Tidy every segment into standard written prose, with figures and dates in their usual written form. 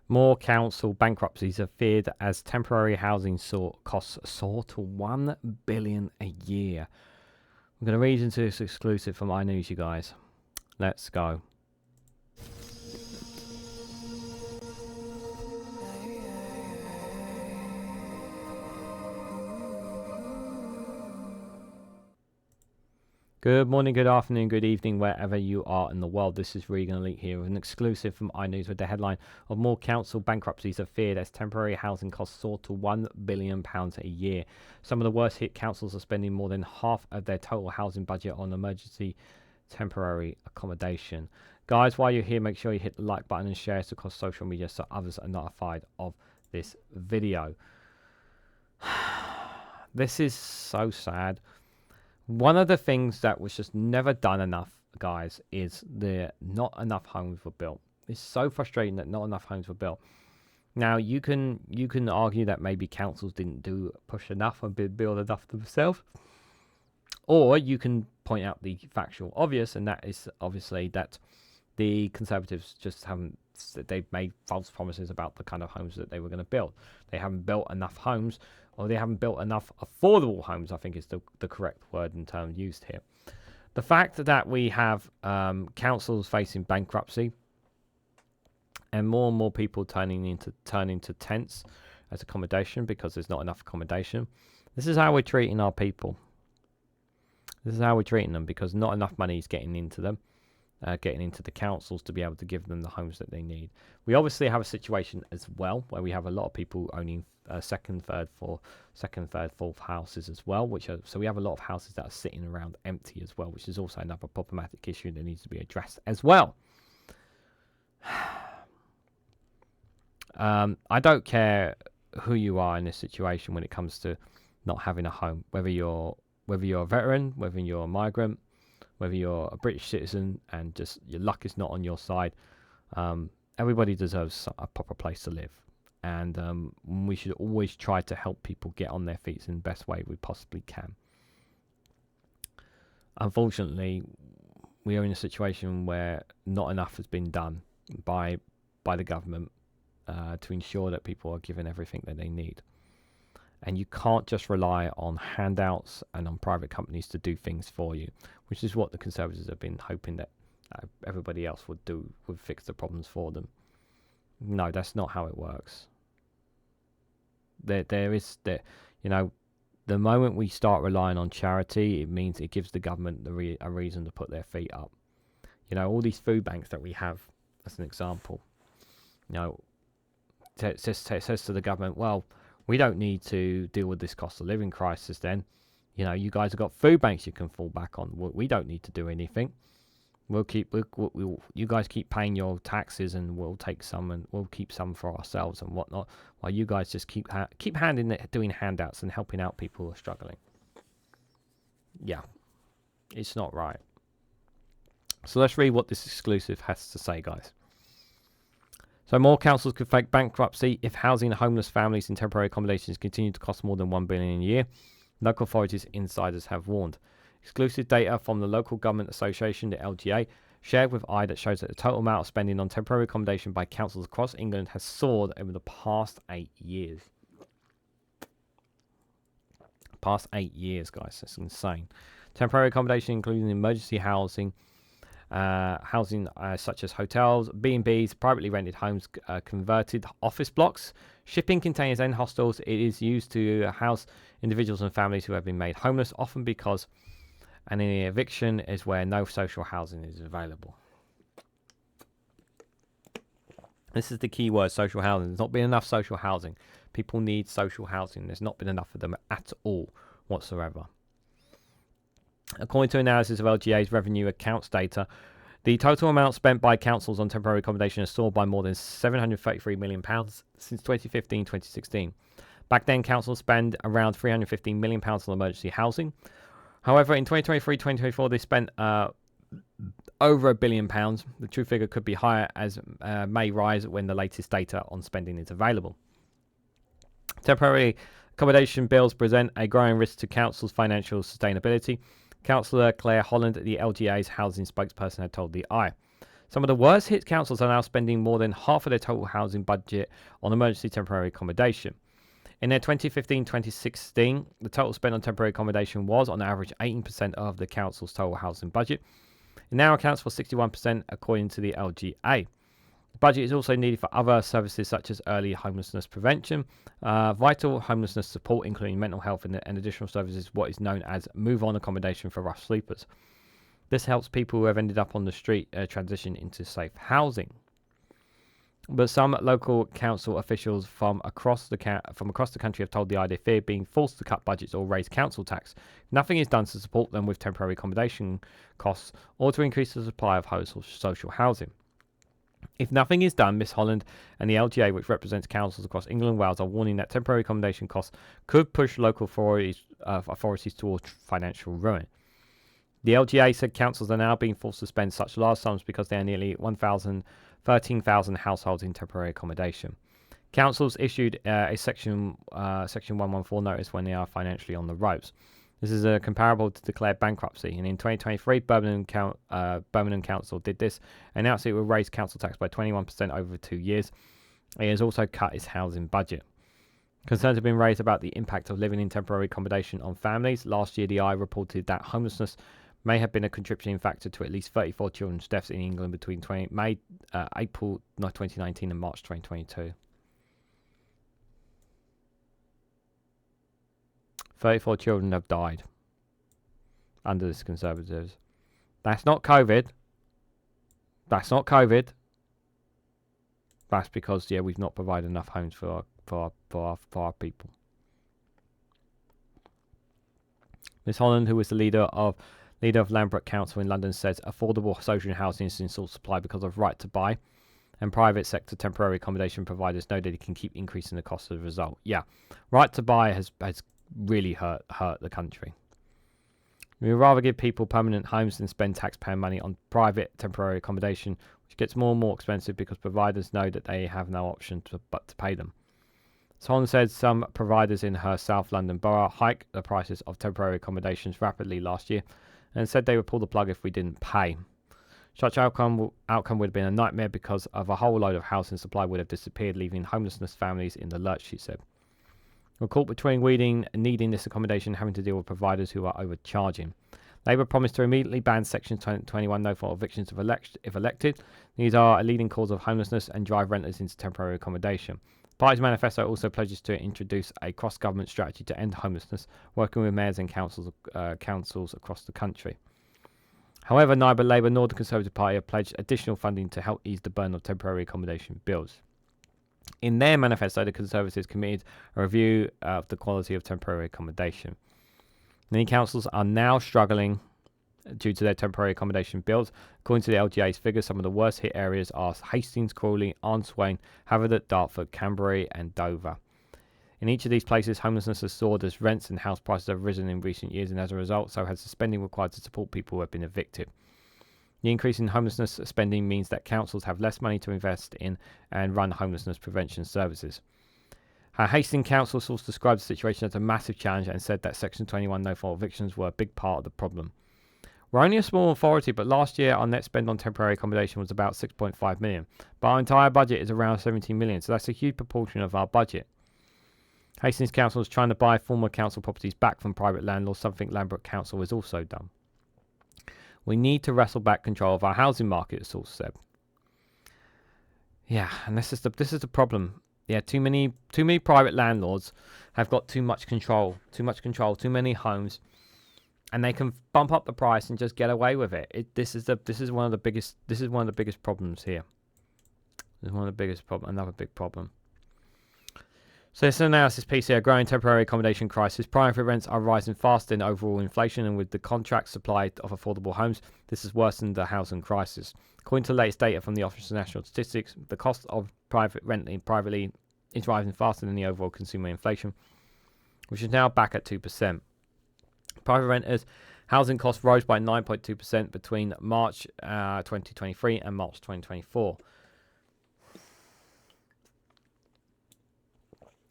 More council bankruptcies are feared as temporary housing costs soar to $1 billion a year. I'm going to read into this exclusive from iNews, you guys. Let's go. Good morning, good afternoon, good evening, wherever you are in the world. This is Reganelite here with an exclusive from iNews with the headline of more council bankruptcies are feared as temporary housing costs soar to £1 billion a year. Some of the worst hit councils are spending more than half of their total housing budget on emergency temporary accommodation. Guys, while you're here, make sure you hit the like button and share it across social media so others are notified of this video. This is so sad. One of the things that was just never done enough, guys, is not enough homes were built. It's so frustrating that not enough homes were built. Now you can argue that maybe councils didn't push enough and build enough themselves, or you can point out the factual obvious, and that is obviously that the Conservatives just haven't. They've made false promises about the kind of homes that they were going to build. They haven't built enough homes, or they haven't built enough affordable homes, I think is the correct word and term used here. The fact that we have councils facing bankruptcy and more people turning into tents as accommodation because there's not enough accommodation. This is how we're treating our people. This is how we're treating them because not enough money is getting into them. Getting into the councils to be able to give them the homes that they need. We obviously have a situation as well where we have a lot of people owning second, third, fourth houses as well. So we have a lot of houses that are sitting around empty as well, which is also another problematic issue that needs to be addressed as well. I don't care who you are in this situation when it comes to not having a home, whether you're a veteran, whether you're a migrant, whether you're a British citizen and just your luck is not on your side. Everybody deserves a proper place to live. And we should always try to help people get on their feet in the best way we possibly can. Unfortunately, we are in a situation where not enough has been done by the government to ensure that people are given everything that they need. And you can't just rely on handouts and on private companies to do things for you, which is what the Conservatives have been hoping that everybody else would fix the problems for them. No, that's not how it works. The moment we start relying on charity, it means it gives the government a reason to put their feet up. All these food banks that we have, as an example, it says to the government, well, we don't need to deal with this cost of living crisis then. You guys have got food banks you can fall back on. We don't need to do anything. You guys keep paying your taxes and we'll take some and we'll keep some for ourselves and whatnot, while you guys just keep doing handouts and helping out people who are struggling. Yeah, it's not right. So let's read what this exclusive has to say, guys. So more councils could face bankruptcy if housing homeless families in temporary accommodations continue to cost more than $1 billion a year. Local authorities insiders have warned. Exclusive data from the Local Government Association, the LGA, shared with I that shows that the total amount of spending on temporary accommodation by councils across England has soared over the past 8 years. Past 8 years, guys. That's insane. Temporary accommodation, including emergency housing, such as hotels, B&Bs, privately rented homes, converted office blocks, shipping containers and hostels. It is used to house individuals and families who have been made homeless, often because an eviction is where no social housing is available. This is the key word, social housing. There's not been enough social housing. People need social housing. There's not been enough of them at all whatsoever. According to analysis of LGA's revenue accounts data, the total amount spent by councils on temporary accommodation has soared by more than £733 million since 2015-2016. Back then, councils spent around £315 million on emergency housing. However, in 2023-2024, they spent over £1 billion. The true figure could be higher as may rise when the latest data on spending is available. Temporary accommodation bills present a growing risk to councils' financial sustainability. Councillor Claire Holland, the LGA's housing spokesperson, had told the Eye. Some of the worst hit councils are now spending more than half of their total housing budget on emergency temporary accommodation. In their 2015-2016, the total spend on temporary accommodation was, on average, 18% of the council's total housing budget. It now accounts for 61% according to the LGA. The budget is also needed for other services such as early homelessness prevention, vital homelessness support, including mental health, and additional services, what is known as move-on accommodation for rough sleepers. This helps people who have ended up on the street transition into safe housing. But some local council officials from across the country have told the idea fear being forced to cut budgets or raise council tax. Nothing is done to support them with temporary accommodation costs or to increase the supply of social housing. If nothing is done, Miss Holland and the LGA, which represents councils across England and Wales, are warning that temporary accommodation costs could push local authorities towards financial ruin. The LGA said councils are now being forced to spend such large sums because there are nearly 13,000 households in temporary accommodation. Councils issued a Section 114 notice when they are financially on the ropes. This is comparable to declared bankruptcy, and in 2023, Birmingham Council did this, announced it would raise council tax by 21% over 2 years. It has also cut its housing budget. Concerns have been raised about the impact of living in temporary accommodation on families. Last year, the Eye reported that homelessness may have been a contributing factor to at least 34 children's deaths in England between April 2019 and March 2022. 34 children have died under this Conservatives. That's not COVID. That's because we've not provided enough homes for our people. Ms Holland, who was the leader of Lambeth Council in London, says affordable social housing is in short supply because of right to buy, and private sector temporary accommodation providers know that it can keep increasing the cost as a result. Yeah, right to buy has really hurt the country. We would rather give people permanent homes than spend taxpayer money on private temporary accommodation, which gets more and more expensive because providers know that they have no option but to pay them. Holland said some providers in her South London borough hiked the prices of temporary accommodations rapidly last year and said they would pull the plug if we didn't pay. Such outcome would have been a nightmare because of a whole load of housing supply would have disappeared, leaving homelessness families in the lurch, she said. We're caught between needing this accommodation and having to deal with providers who are overcharging. Labour promised to immediately ban Section 21 no-fault evictions if elected. These are a leading cause of homelessness and drive renters into temporary accommodation. The party's manifesto also pledges to introduce a cross-government strategy to end homelessness, working with mayors and councils across the country. However, neither Labour nor the Conservative Party have pledged additional funding to help ease the burden of temporary accommodation bills. In their manifesto, the Conservatives committed a review of the quality of temporary accommodation. Many councils are now struggling due to their temporary accommodation bills. According to the LGA's figures, some of the worst hit areas are Hastings, Crawley, Arnswain, Haverford, Dartford, Canterbury and Dover. In each of these places, homelessness has soared as rents and house prices have risen in recent years, and as a result, so has the spending required to support people who have been evicted. The increase in homelessness spending means that councils have less money to invest in and run homelessness prevention services. Hastings Council source described the situation as a massive challenge and said that Section 21 no-fault evictions were a big part of the problem. We're only a small authority, but last year our net spend on temporary accommodation was about 6.5 million. But our entire budget is around 17 million, so that's a huge proportion of our budget. Hastings Council is trying to buy former council properties back from private landlords, something Lambeth Council has also done. We need to wrestle back control of our housing market, the source said. Yeah, and this is the problem. Yeah, too many private landlords have got too much control, too many homes, and they can bump up the price and just get away with it. This is one of the biggest problems here. This is one of the biggest problem. Another big problem. So this analysis piece here, growing temporary accommodation crisis. Private rents are rising faster than overall inflation, and with the contract supply of affordable homes, this has worsened the housing crisis. According to the latest data from the Office of National Statistics, the cost of private renting privately is rising faster than the overall consumer inflation, which is now back at 2%. Private renters' housing costs rose by 9.2% between March 2023 and March 2024.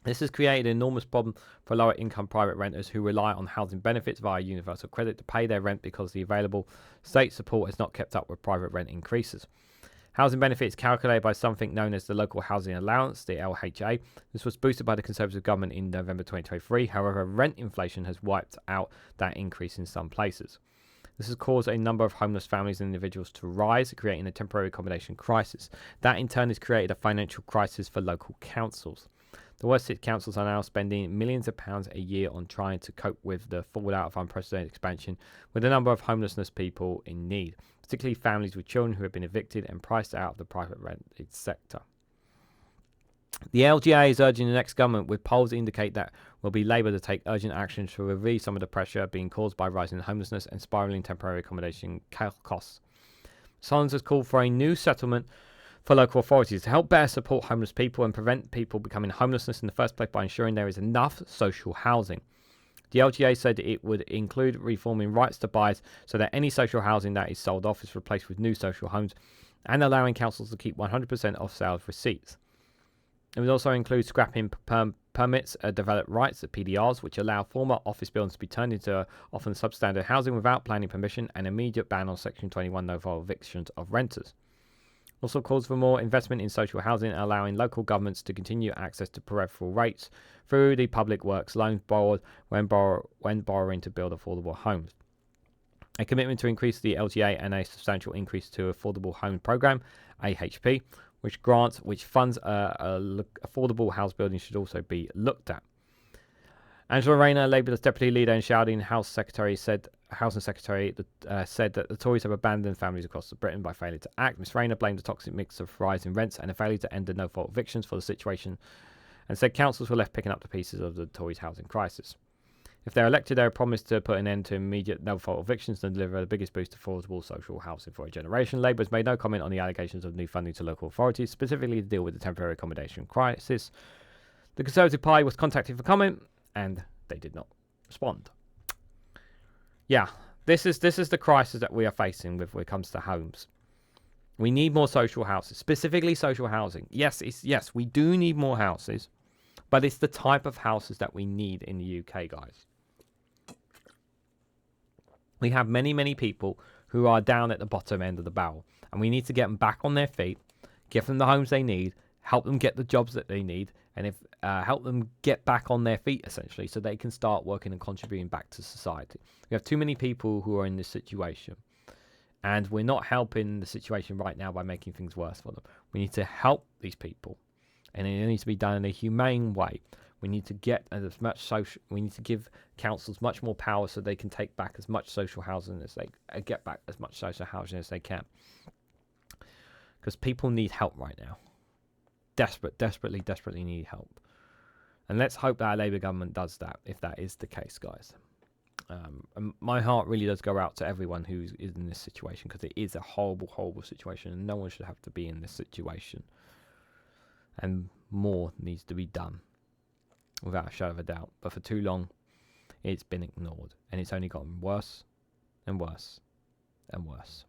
This has created an enormous problem for lower income private renters who rely on housing benefits via universal credit to pay their rent because the available state support has not kept up with private rent increases. Housing benefits calculated by something known as the Local Housing Allowance, the LHA. This was boosted by the Conservative government in November 2023. However, rent inflation has wiped out that increase in some places. This has caused a number of homeless families and individuals to rise, creating a temporary accommodation crisis. That in turn has created a financial crisis for local councils. The worst hit councils are now spending millions of pounds a year on trying to cope with the fallout of unprecedented expansion with a number of homelessness people in need, particularly families with children who have been evicted and priced out of the private rented sector. The LGA is urging the next government, with polls indicate that will be Labour, to take urgent action to relieve some of the pressure being caused by rising homelessness and spiralling temporary accommodation costs. Solons has called for a new settlement for local authorities to help better support homeless people and prevent people becoming homelessness in the first place by ensuring there is enough social housing. The LGA said it would include reforming rights to buyers so that any social housing that is sold off is replaced with new social homes, and allowing councils to keep 100% of sales receipts. It would also include scrapping permits, developed rights at PDRs, which allow former office buildings to be turned into often substandard housing without planning permission, and immediate ban on Section 21 no-fault evictions of renters. Also calls for more investment in social housing, allowing local governments to continue access to preferential rates through the Public Works Loans Board when borrowing to build affordable homes. A commitment to increase the LGA and a substantial increase to Affordable Home Programme, AHP, which funds affordable house building, should also be looked at. Angela Rayner, Labour's deputy leader and shouting Housing Secretary, said that the Tories have abandoned families across Britain by failing to act. Ms Rayner blamed the toxic mix of rising rents and a failure to end the no-fault evictions for the situation, and said councils were left picking up the pieces of the Tories' housing crisis. If they're elected, they promised to put an end to immediate no-fault evictions and deliver the biggest boost to affordable social housing for a generation. Labour has made no comment on the allegations of new funding to local authorities, specifically to deal with the temporary accommodation crisis. The Conservative Party was contacted for comment, and they did not respond. Yeah, this is the crisis that we are facing when it comes to homes. We need more social houses, specifically social housing. Yes, we do need more houses, but it's the type of houses that we need in the UK, guys. We have many people who are down at the bottom end of the barrel, and we need to get them back on their feet, give them the homes they need, help them get the jobs that they need, and help them get back on their feet, essentially, so they can start working and contributing back to society. We have too many people who are in this situation, and we're not helping the situation right now by making things worse for them. We need to help these people, and it needs to be done in a humane way. We need to get as much social. We need to give councils much more power so they can take back as much social housing as they get back as much social housing as they can, because people need help right now. Desperately need help. And let's hope that our Labour government does that, if that is the case, guys. And my heart really does go out to everyone who is in this situation, because it is a horrible situation, and no one should have to be in this situation. And more needs to be done, without a shadow of a doubt. But for too long, it's been ignored, and it's only gotten worse and worse and worse.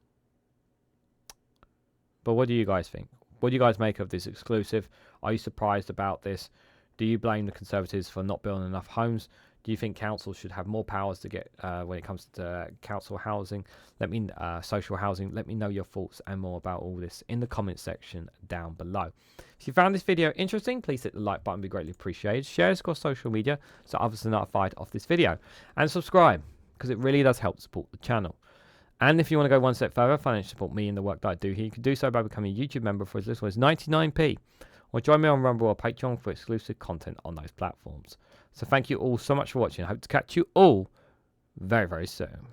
But what do you guys think? What do you guys make of this exclusive? Are you surprised about this? Do you blame the Conservatives for not building enough homes? Do you think councils should have more powers to get when it comes to council housing? Social housing. Let me know your thoughts and more about all this in the comment section down below. If you found this video interesting, please hit the like button, be greatly appreciated. Share this across social media so others are notified of this video, and subscribe, because it really does help support the channel. And if you want to go one step further, financially support me and the work that I do here, you can do so by becoming a YouTube member for as little as 99p, or join me on Rumble or Patreon for exclusive content on those platforms. So thank you all so much for watching. I hope to catch you all very soon.